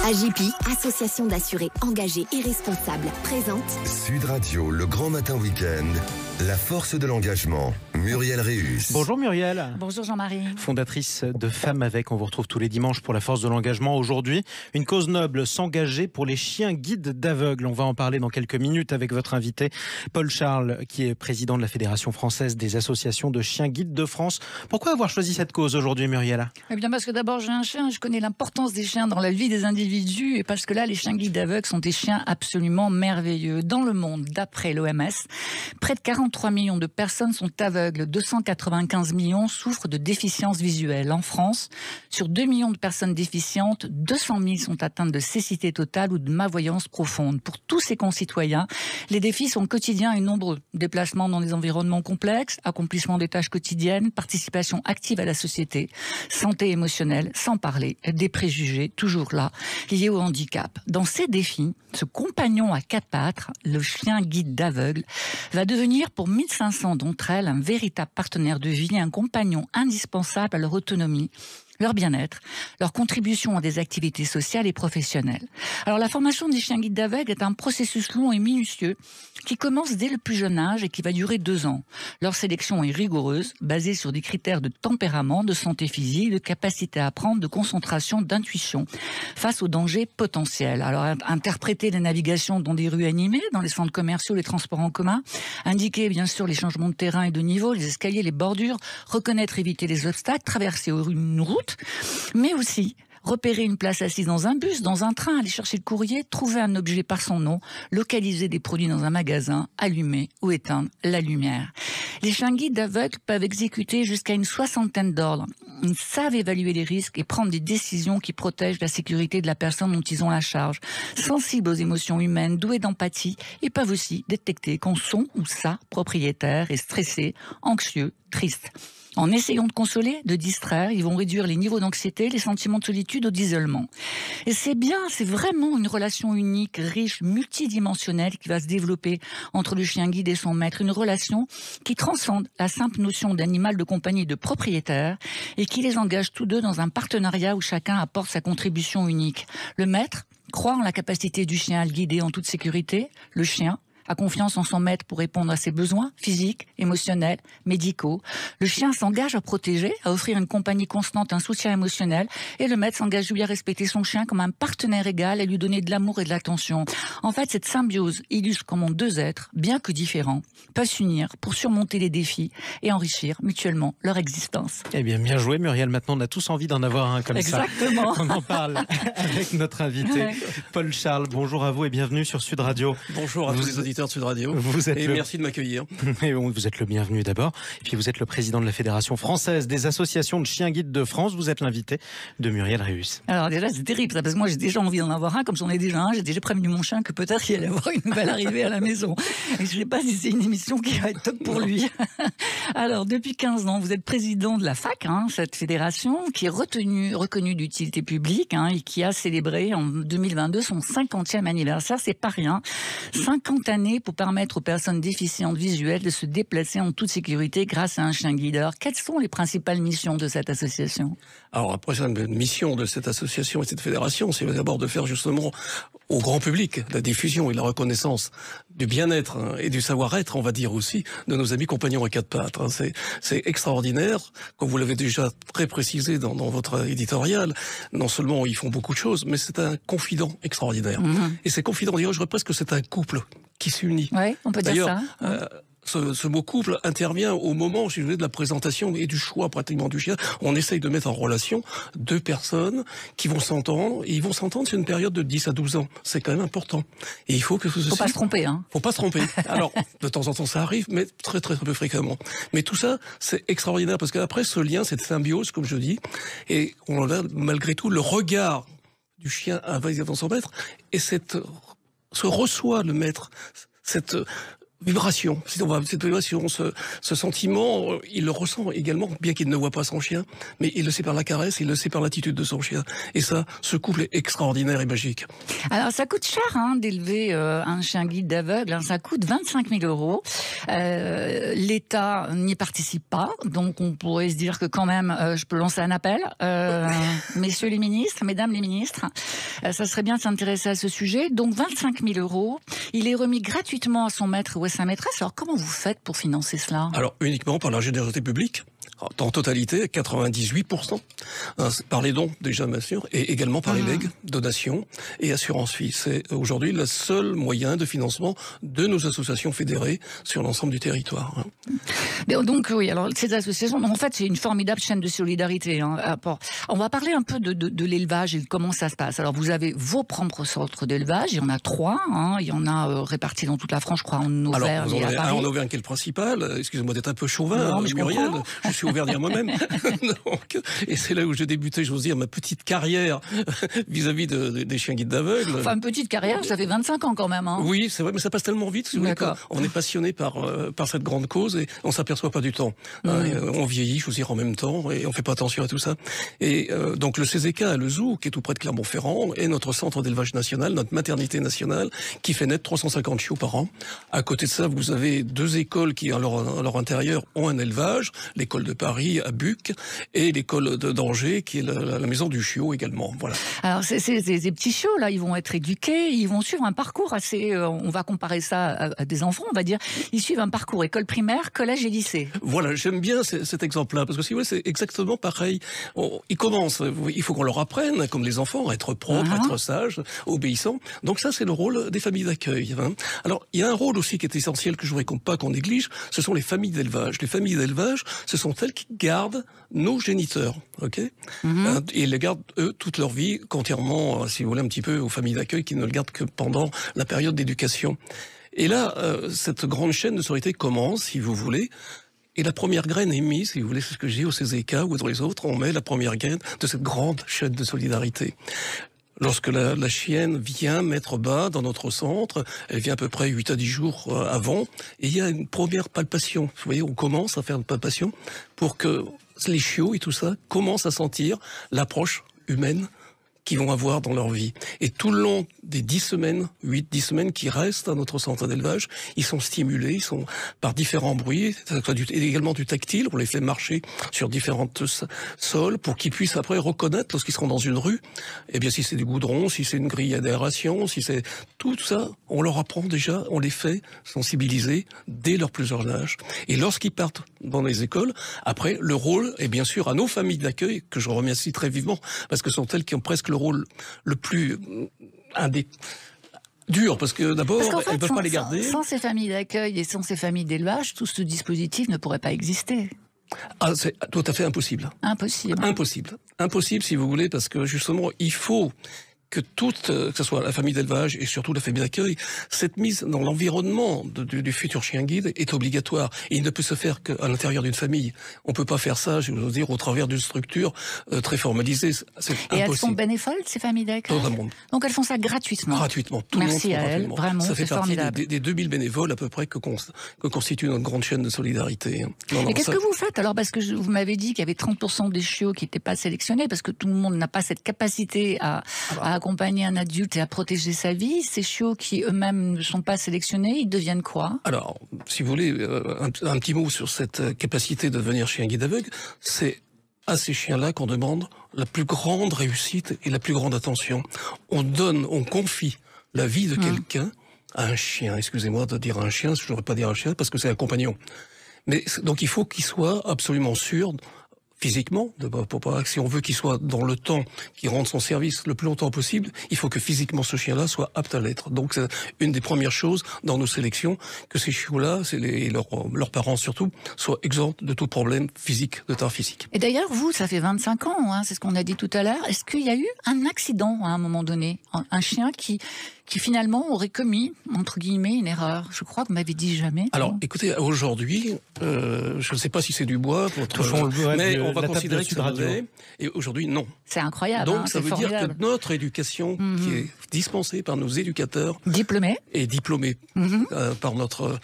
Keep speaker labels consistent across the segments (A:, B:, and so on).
A: AJP, association d'assurés engagés et responsables, présente
B: Sud Radio, le grand matin week-end, la force de l'engagement. Muriel Réus.
C: Bonjour Muriel.
D: Bonjour Jean-Marie.
C: Fondatrice de Femmes avec, on vous retrouve tous les dimanches pour la force de l'engagement. Aujourd'hui, une cause noble, s'engager pour les chiens guides d'aveugles. On va en parler dans quelques minutes avec votre invité, Paul Charles, qui est président de la Fédération française des associations de chiens guides de France. Pourquoi avoir choisi cette cause aujourd'hui, Muriel?
D: Eh bien parce que d'abord j'ai un chien, je connais l'importance des chiens dans la vie des individus et parce que là les chiens guides d'aveugles sont des chiens absolument merveilleux. Dans le monde, d'après l'OMS, près de 43 millions de personnes sont aveugles, 295 millions souffrent de déficience visuelle. En France, sur 2 millions de personnes déficientes, 200 000 sont atteintes de cécité totale ou de malvoyance profonde. Pour tous ces concitoyens, les défis sont quotidiens et nombreux. Déplacements dans des environnements complexes, accomplissement des tâches quotidiennes, participation active à la société, santé émotionnelle, sans parler des préjugés, toujours là, liés au handicap. Dans ces défis, ce compagnon à quatre pattes, le chien guide d'aveugle, va devenir pour 1500 d'entre elles un véritable partenaire de vie, un compagnon indispensable à leur autonomie, leur bien-être, leur contribution à des activités sociales et professionnelles. Alors la formation des chiens guides d'aveugles est un processus long et minutieux qui commence dès le plus jeune âge et qui va durer 2 ans. Leur sélection est rigoureuse, basée sur des critères de tempérament, de santé physique, de capacité à apprendre, de concentration, d'intuition face aux dangers potentiels. Alors interpréter les navigations dans des rues animées, dans les centres commerciaux, les transports en commun, indiquer bien sûr les changements de terrain et de niveau, les escaliers, les bordures, reconnaître, éviter les obstacles, traverser une route, mais aussi repérer une place assise dans un bus, dans un train, aller chercher le courrier, trouver un objet par son nom, localiser des produits dans un magasin, allumer ou éteindre la lumière. Les chiens guides d'aveugles peuvent exécuter jusqu'à une 60aine d'ordres. Ils savent évaluer les risques et prendre des décisions qui protègent la sécurité de la personne dont ils ont la charge. Sensibles aux émotions humaines, doués d'empathie, ils peuvent aussi détecter quand son ou sa propriétaire est stressé, anxieux, triste. En essayant de consoler, de distraire, ils vont réduire les niveaux d'anxiété, les sentiments de solitude ou d'isolement. Et c'est vraiment une relation unique, riche, multidimensionnelle qui va se développer entre le chien guide et son maître. Une relation qui transcende la simple notion d'animal de compagnie et de propriétaire et qui les engage tous deux dans un partenariat où chacun apporte sa contribution unique. Le maître croit en la capacité du chien à le guider en toute sécurité. Le chien a confiance en son maître pour répondre à ses besoins physiques, émotionnels, médicaux. Le chien s'engage à protéger, à offrir une compagnie constante, un soutien émotionnel. Et le maître s'engage lui à respecter son chien comme un partenaire égal et lui donner de l'amour et de l'attention. En fait, cette symbiose illustre comment 2 êtres, bien que différents, peuvent s'unir pour surmonter les défis et enrichir mutuellement leur existence.
C: Eh bien joué Muriel, maintenant on a tous envie d'en avoir un comme
D: Exactement.
C: ça. On en parle avec notre invité, Paul Charles. Bonjour à vous et bienvenue sur Sud Radio.
E: Bonjour à tous les auditeurs de Sud Radio et merci de m'accueillir.
C: Vous êtes le bienvenu d'abord. Et puis vous êtes le président de la Fédération française des associations de chiens guides de France. Vous êtes l'invité de Muriel Réus.
D: Alors déjà c'est terrible ça, parce que moi j'ai déjà envie d'en avoir un, comme j'en ai déjà un, j'ai déjà prévenu mon chien que peut-être il allait avoir une nouvelle arrivée à la maison. Et je ne sais pas si c'est une émission qui va être top pour lui. Alors depuis 15 ans, vous êtes président de la FAC, cette fédération qui est reconnue d'utilité publique et qui a célébré en 2022 son 50e anniversaire. C'est pas rien. 50 années pour permettre aux personnes déficientes visuelles de se déplacer en toute sécurité grâce à un chien guide. Alors, quelles sont les principales missions de cette association?
E: Alors, la prochaine mission de cette association et de cette fédération, c'est d'abord de faire justement au grand public la diffusion et la reconnaissance du bien-être et du savoir-être, on va dire aussi, de nos amis compagnons à quatre pattes. C'est extraordinaire, comme vous l'avez déjà très précisé dans votre éditorial. Non seulement ils font beaucoup de choses, mais c'est un confident extraordinaire. Et ces confidents, dirais-je presque que c'est un couple qui s'unit.
D: Oui, on peut dire ça.
E: Ce mot couple intervient au moment, si vous voulez, de la présentation et du choix pratiquement du chien. On essaye de mettre en relation 2 personnes qui vont s'entendre, et ils vont s'entendre sur une période de 10 à 12 ans. C'est quand même important. Et il faut que ceci...
D: Faut pas se tromper,
E: Faut pas se tromper. Alors, de temps en temps, ça arrive, mais très, très, très peu fréquemment. Mais tout ça, c'est extraordinaire, parce qu'après, ce lien, cette symbiose, comme je dis, et on a, malgré tout, le regard du chien avant son maître, et se reçoit le maître, cette vibration, ce sentiment, il le ressent également, bien qu'il ne voit pas son chien, mais il le sait par la caresse, il le sait par l'attitude de son chien. Et ça, ce couple est extraordinaire et magique.
D: Alors, ça coûte cher d'élever un chien guide d'aveugle. Ça coûte 25 000 €. L'État n'y participe pas, donc on pourrait se dire que quand même, je peux lancer un appel. Messieurs les ministres, mesdames les ministres, Ça serait bien de s'intéresser à ce sujet. Donc 25 000 €. Il est remis gratuitement à son maître ou à sa maîtresse. Alors comment vous faites pour financer cela?
E: Alors uniquement par la générosité publique. En totalité, 98%, par les dons déjà bien sûr, et également par les legs, donations et assurance vie. C'est aujourd'hui le seul moyen de financement de nos associations fédérées sur l'ensemble du territoire.
D: Mais donc oui, alors ces associations, en fait c'est une formidable chaîne de solidarité. On va parler un peu de l'élevage et de comment ça se passe. Alors vous avez vos propres centres d'élevage, il y en a 3, il y en a répartis dans toute la France, je crois, en Auvergne.
E: Alors vous en avez
D: et à Paris.
E: un en Auvergne qui est le principal, excusez-moi d'être un peu chauvin, Muriel, je suis auvergnat moi-même. Donc, et c'est là où j'ai débuté, j'ose dire, ma petite carrière vis-à-vis des chiens guides d'aveugles.
D: Enfin, une petite carrière, ça fait 25 ans quand même.
E: Oui, c'est vrai, mais ça passe tellement vite. On est passionné par cette grande cause et on s'aperçoit pas du temps. On vieillit, je veux dire, en même temps, et on fait pas attention à tout ça. Et donc le CZK, le zoo, qui est tout près de Clermont-Ferrand, est notre centre d'élevage national, notre maternité nationale, qui fait naître 350 chiots par an. À côté de ça, vous avez 2 écoles qui, à leur intérieur, ont un élevage, l'école de Paris à Buc et l'école d'Angers qui est la maison du chiot également. Voilà.
D: Alors ces petits chiots là, ils vont être éduqués, ils vont suivre un parcours assez, on va comparer ça à des enfants, on va dire, ils suivent un parcours école primaire, collège et lycée.
E: Voilà, j'aime bien cet exemple-là parce que si vous voulez, c'est exactement pareil. Ils commencent, il faut qu'on leur apprenne, comme les enfants, à être propres, à être sages, obéissants. Donc ça, c'est le rôle des familles d'accueil. Alors, il y a un rôle aussi qui est essentiel que je voudrais pas qu'on néglige, ce sont les familles d'élevage. Les familles d'élevage, ce sont celles qui gardent nos géniteurs, ok, et ils les gardent eux toute leur vie, contrairement, si vous voulez, un petit peu aux familles d'accueil qui ne le gardent que pendant la période d'éducation. Et là, cette grande chaîne de solidarité commence, si vous voulez. Et la première graine est mise, si vous voulez, c'est ce que je dis au CZK ou dans les autres, on met la première graine de cette grande chaîne de solidarité. Lorsque la chienne vient mettre bas dans notre centre, elle vient à peu près 8 à 10 jours avant, et il y a une première palpation. Vous voyez, on commence à faire une palpation pour que les chiots et tout ça commencent à sentir l'approche humaine qu'ils vont avoir dans leur vie. Et tout le long des 10 semaines, 8-10 semaines qui restent à notre centre d'élevage, ils sont stimulés, ils sont par différents bruits, et également du tactile, on les fait marcher sur différentes sols pour qu'ils puissent après reconnaître lorsqu'ils seront dans une rue, eh bien si c'est du goudron, si c'est une grille d'aération, si c'est tout ça, on leur apprend déjà, on les fait sensibiliser dès leur plus jeune âge. Et lorsqu'ils partent dans les écoles, après, le rôle est bien sûr à nos familles d'accueil, que je remercie très vivement, parce que ce sont elles qui ont presque le rôle le plus dur, parce que d'abord, elles ne peuvent pas les garder.
D: Sans ces familles d'accueil et sans ces familles d'élevage, tout ce dispositif ne pourrait pas exister.
E: Ah, c'est tout à fait impossible.
D: Impossible.
E: Impossible. Impossible, si vous voulez, parce que justement, il faut que que ce soit la famille d'élevage et surtout la famille d'accueil, cette mise dans l'environnement du futur chien guide est obligatoire. Et il ne peut se faire qu'à l'intérieur d'une famille. On peut pas faire ça, je veux dire, au travers d'une structure très formalisée. C'est impossible.
D: Et elles sont bénévoles, ces familles d'accueil?
E: Totalement.
D: Donc elles font ça gratuitement?
E: Gratuitement. Tout
D: Merci
E: le monde
D: à elles, vraiment,
E: ça fait
D: c'est
E: partie
D: formidable.
E: des 2000 bénévoles à peu près que constitue notre grande chaîne de solidarité.
D: Et qu'est-ce que vous faites alors? Parce que vous m'avez dit qu'il y avait 30% des chiots qui n'étaient pas sélectionnés, parce que tout le monde n'a pas cette capacité à accompagner un adulte et à protéger sa vie. Ces chiots qui eux-mêmes ne sont pas sélectionnés, ils deviennent quoi?
E: Alors, si vous voulez, un petit mot sur cette capacité de devenir chien guide aveugle, c'est à ces chiens-là qu'on demande la plus grande réussite et la plus grande attention. On confie la vie de quelqu'un à un chien. Excusez-moi de dire un chien, je ne devrais pas dire un chien parce que c'est un compagnon. Mais donc il faut qu'il soit absolument sûr physiquement, si on veut qu'il soit dans le temps, qu'il rende son service le plus longtemps possible, il faut que physiquement ce chien-là soit apte à l'être. Donc c'est une des premières choses dans nos sélections, que ces chiots-là, et leurs parents surtout, soient exempts de tout problème physique, de tard physique.
D: Et d'ailleurs, vous, ça fait 25 ans, c'est ce qu'on a dit tout à l'heure. Est-ce qu'il y a eu un accident à un moment donné? Un chien qui finalement aurait commis, entre guillemets, une erreur? Je crois que vous m'avez dit jamais.
E: Alors, écoutez, aujourd'hui, je ne sais pas si c'est du bois, mais on va considérer que c'est vrai. Et aujourd'hui, non.
D: C'est incroyable.
E: Donc, ça veut dire que notre éducation, qui est dispensée par nos éducateurs,
D: diplômés
E: par notre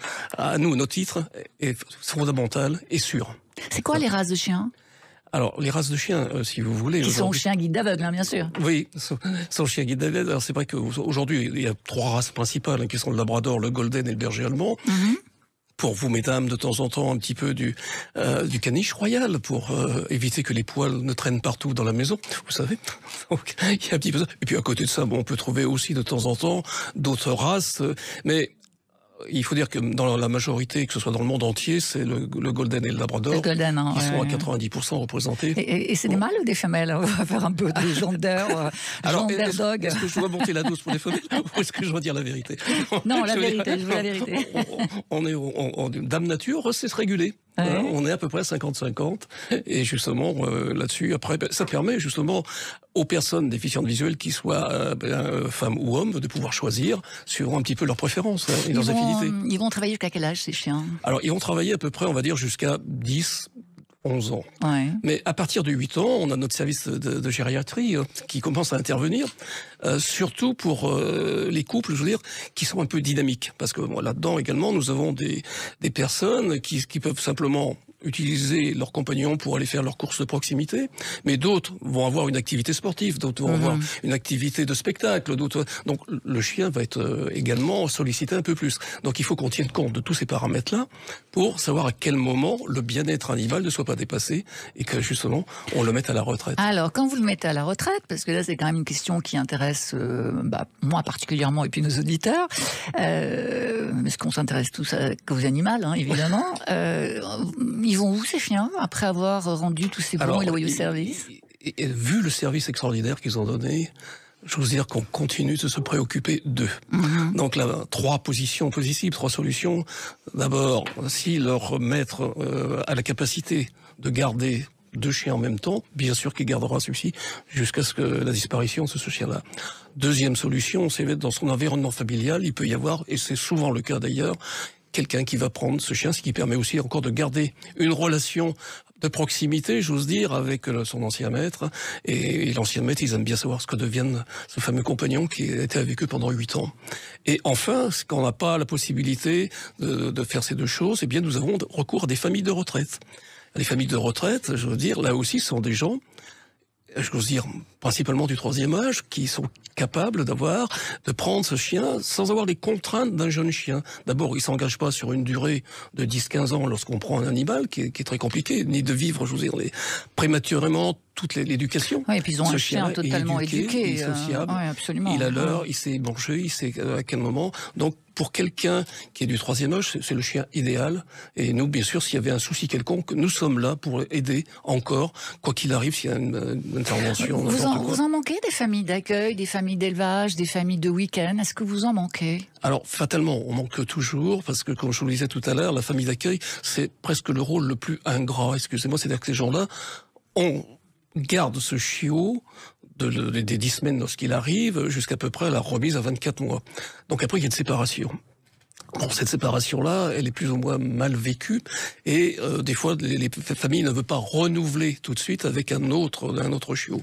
E: titre, est fondamentale et sûre.
D: C'est quoi les races de chiens?
E: Alors, les races de chiens, si vous voulez...
D: Qui sont chiens guides d'aveugles, bien sûr.
E: Oui, sont chiens guides d'aveugles. Alors, c'est vrai qu'aujourd'hui, il y a 3 races principales, qui sont le labrador, le golden et le berger allemand. pour vous, mesdames, de temps en temps, un petit peu du caniche royal pour éviter que les poils ne traînent partout dans la maison, vous savez. Donc, il y a un petit peu ça. Et puis à côté de ça, bon, on peut trouver aussi de temps en temps d'autres races, mais il faut dire que dans la majorité, que ce soit dans le monde entier, c'est le Golden et le Labrador qui sont à 90% représentés.
D: Et c'est des mâles ou des femelles? On va faire un peu de gender dog.
E: Est-ce que je dois monter la dose pour les femelles ou est-ce que je dois dire la vérité?
D: Non, la vérité, je veux la vérité.
E: On est Dame Nature, c'est se réguler. Hein, on est à peu près 50-50 et justement là-dessus après ça permet justement aux personnes déficientes visuelles, qu'ils soient femmes ou hommes, de pouvoir choisir suivant un petit peu leurs préférences et leurs affinités.
D: Ils vont travailler jusqu'à quel âge ces chiens?
E: Alors ils vont travailler à peu près, on va dire, jusqu'à 10-11 ans.
D: Ouais.
E: Mais à partir de 8 ans, on a notre service de gériatrie qui commence à intervenir, surtout pour les couples, je veux dire, qui sont un peu dynamiques. Parce que là-dedans également, nous avons des personnes qui peuvent simplement utiliser leurs compagnons pour aller faire leurs courses de proximité, mais d'autres vont avoir une activité sportive, d'autres vont avoir une activité de spectacle, d'autres. Donc le chien va être également sollicité un peu plus. Donc il faut qu'on tienne compte de tous ces paramètres-là pour savoir à quel moment le bien-être animal ne soit pas dépassé et que justement on le mette à la retraite. Alors
D: quand vous le mettez à la retraite, parce que là c'est quand même une question qui intéresse moi particulièrement et puis nos auditeurs, parce qu'on s'intéresse tous aux animaux, hein, évidemment. Ils vont où ces chiens après avoir rendu tous ces bons et loyaux services?
E: Et vu le service extraordinaire qu'ils ont donné, je veux dire qu'on continue de se préoccuper d'eux. Donc là, 3 positions possibles, 3 solutions. D'abord, si leur maître a la capacité de garder 2 chiens en même temps, bien sûr qu'il gardera celui-ci jusqu'à ce que la disparition de ce chien-là. Deuxième solution, c'est dans son environnement familial, il peut y avoir, et c'est souvent le cas d'ailleurs, quelqu'un qui va prendre ce chien, ce qui permet aussi encore de garder une relation de proximité, j'ose dire, avec son ancien maître. Et l'ancien maître, ils aiment bien savoir ce que deviennent ce fameux compagnon qui était avec eux pendant 8 ans. Et enfin, quand on n'a pas la possibilité de faire ces 2 choses, eh bien, nous avons recours à des familles de retraite. Les familles de retraite, je veux dire, là aussi, sont des gens, je veux dire, principalement du 3e âge, qui sont capables de prendre ce chien sans avoir les contraintes d'un jeune chien. D'abord, ils s'engagent pas sur une durée de 10-15 ans lorsqu'on prend un animal, qui est très compliqué, ni de vivre, je veux dire, prématurément toute l'éducation.
D: Oui, et puis ils ont un chien totalement éduqué.
E: Sociable.
D: Oui, absolument.
E: Il a l'heure, il sait manger, il sait à quel moment. Donc, pour quelqu'un qui est du 3e âge, c'est le chien idéal. Et nous, bien sûr, s'il y avait un souci quelconque, nous sommes là pour aider encore, quoi qu'il arrive, s'il y a une intervention.
D: Vous en manquez des familles d'accueil, des familles d'élevage, des familles de week-end? Est-ce que vous en manquez?
E: Alors, fatalement, on manque toujours, parce que, comme je vous le disais tout à l'heure, la famille d'accueil, c'est presque le rôle le plus ingrat. Excusez-moi, c'est-à-dire que ces gens-là, on garde ce chiot des 10 semaines lorsqu'il arrive jusqu'à peu près la remise à 24 mois. Donc après, il y a une séparation. Bon, cette séparation-là, elle est plus ou moins mal vécue et des fois, les familles ne veulent pas renouveler tout de suite avec un autre chiot.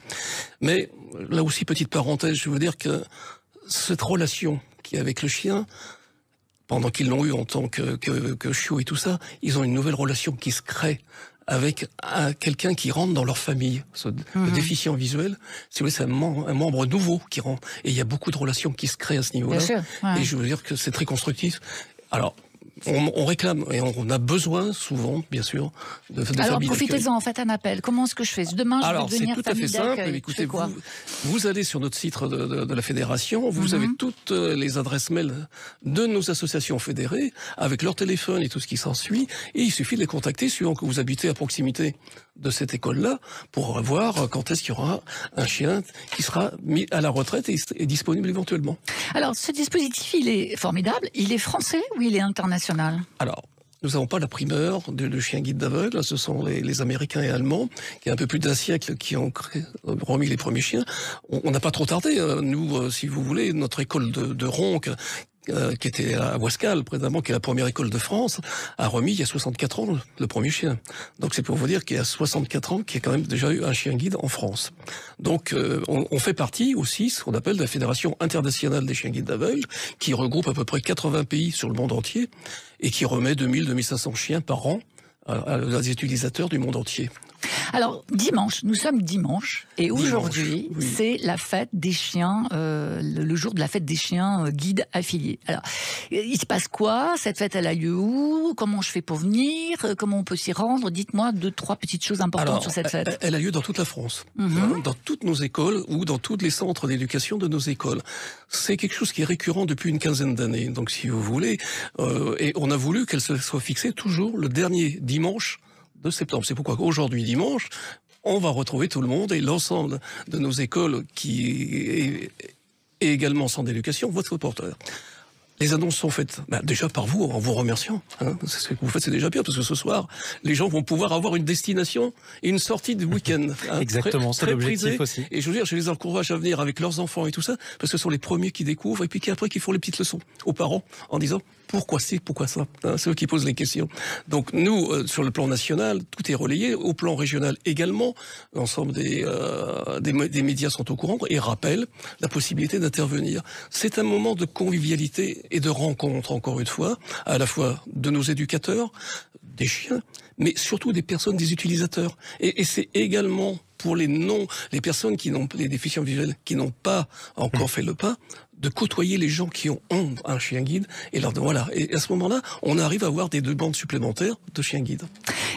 E: Mais là aussi, petite parenthèse, je veux dire que cette relation qu'il y a avec le chien, pendant qu'ils l'ont eu en tant que chiot et tout ça, ils ont une nouvelle relation qui se crée avec quelqu'un qui rentre dans leur famille. Le déficient visuel, si vous voulez, c'est un membre nouveau qui rentre. Et il y a beaucoup de relations qui se créent à ce niveau-là. Et je veux dire que c'est très constructif. Alors, on réclame et on a besoin souvent, bien sûr, de
D: alors profitez-en, faites un appel. Comment est-ce que je fais? Demain, je vais devenir
E: c'est tout à fait simple. Écoutez, vous allez sur notre site de la fédération, vous avez toutes les adresses mail de nos associations fédérées, avec leur téléphone et tout ce qui s'ensuit, et il suffit de les contacter suivant que vous habitez à proximité de cette école-là, pour voir quand est-ce qu'il y aura un chien qui sera mis à la retraite et disponible éventuellement.
D: Alors, ce dispositif, il est formidable. Il est français ou il est international?
E: Alors, nous n'avons pas la primeur de chien guide d'aveugle. Ce sont les Américains et Allemands, qui, un peu plus d'un siècle, qui ont remis les premiers chiens. On n'a pas trop tardé. Nous, si vous voulez, notre école de Ronque, qui était à Ouascal, précisément, qui est la première école de France, a remis il y a 64 ans le premier chien. Donc c'est pour vous dire qu'il y a 64 ans qu'il y a quand même déjà eu un chien guide en France. Donc on fait partie aussi, ce qu'on appelle la Fédération internationale des chiens guides d'aveugles, qui regroupe à peu près 80 pays sur le monde entier et qui remet 2000-2500 chiens par an à des utilisateurs du monde entier.
D: Alors, dimanche, nous sommes dimanche, et aujourd'hui,
E: oui.
D: c'est la fête des chiens, le jour de la fête des chiens guides affiliés. Alors, il se passe quoi? Cette fête, elle a lieu où? Comment je fais pour venir? Comment on peut s'y rendre? Dites-moi 2-3 petites choses importantes sur cette fête.
E: Elle a lieu dans toute la France, dans toutes nos écoles ou dans tous les centres d'éducation de nos écoles. C'est quelque chose qui est récurrent depuis une quinzaine d'années. Donc, si vous voulez, et on a voulu qu'elle soit fixée toujours le dernier dimanche de septembre. C'est pourquoi aujourd'hui, dimanche, on va retrouver tout le monde et l'ensemble de nos écoles qui est également centre d'éducation, votre porteur. Les annonces sont faites déjà par vous, en vous remerciant. Ce que vous faites, c'est déjà bien, parce que ce soir, les gens vont pouvoir avoir une destination et une sortie de week-end.
C: Exactement, c'est l'objectif aussi.
E: Et je veux dire, je les encourage à venir avec leurs enfants et tout ça, parce que ce sont les premiers qui découvrent, et puis après qui font les petites leçons aux parents, en disant pourquoi c'est, pourquoi ça. C'est eux qui posent les questions. Donc nous, sur le plan national, tout est relayé, au plan régional également, l'ensemble des médias sont au courant et rappellent la possibilité d'intervenir. C'est un moment de convivialité et de rencontre, encore une fois, à la fois de nos éducateurs, des chiens, mais surtout des personnes, des utilisateurs. Et c'est également pour les personnes qui n'ont, les déficients visuels qui n'ont pas encore fait le pas, de côtoyer les gens qui ont un chien guide et leur voilà. Et à ce moment-là, on arrive à avoir des demandes supplémentaires de chiens guides.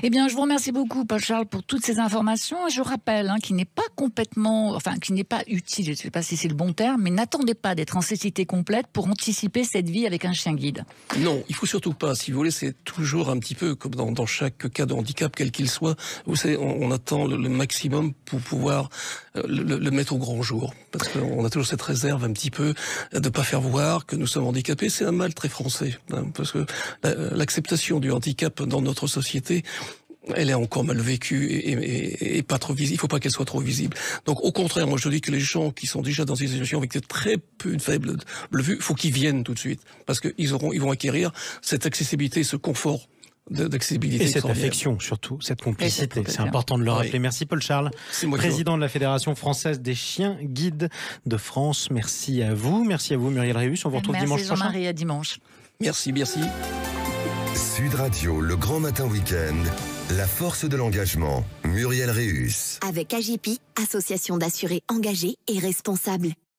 D: Eh bien, je vous remercie beaucoup, Paul-Charles, pour toutes ces informations. Et je rappelle qu'il n'est pas complètement, qui n'est pas utile, je ne sais pas si c'est le bon terme, mais n'attendez pas d'être en cécité complète pour anticiper cette vie avec un chien guide. Non,
E: il faut surtout pas. Si vous voulez, c'est toujours un petit peu comme dans chaque cas de handicap, quel qu'il soit. Vous savez, on attend le maximum pour pouvoir le mettre au grand jour. Parce qu'on a toujours cette réserve un petit peu de ne pas faire voir que nous sommes handicapés. C'est un mal très français. Parce que l'acceptation du handicap dans notre société, elle est encore mal vécue et pas trop visible. Il faut pas qu'elle soit trop visible. Donc, au contraire, moi, je dis que les gens qui sont déjà dans des situations avec une faible vue, faut qu'ils viennent tout de suite. Parce qu'ils vont acquérir cette accessibilité, ce confort d'accessibilité.
C: Et cette affection, surtout, cette complicité. C'est important de le rappeler. Oui. Merci Paul-Charles, président de la Fédération française des chiens guides de France. Merci à vous. Merci à vous, Muriel Réus. On vous retrouve dimanche prochain.
D: Merci Jean-Marie, à dimanche.
E: Merci.
B: Sud Radio, le grand matin week-end, la force de l'engagement, Muriel Réus.
A: Avec AGP, association d'assurés engagés et responsables.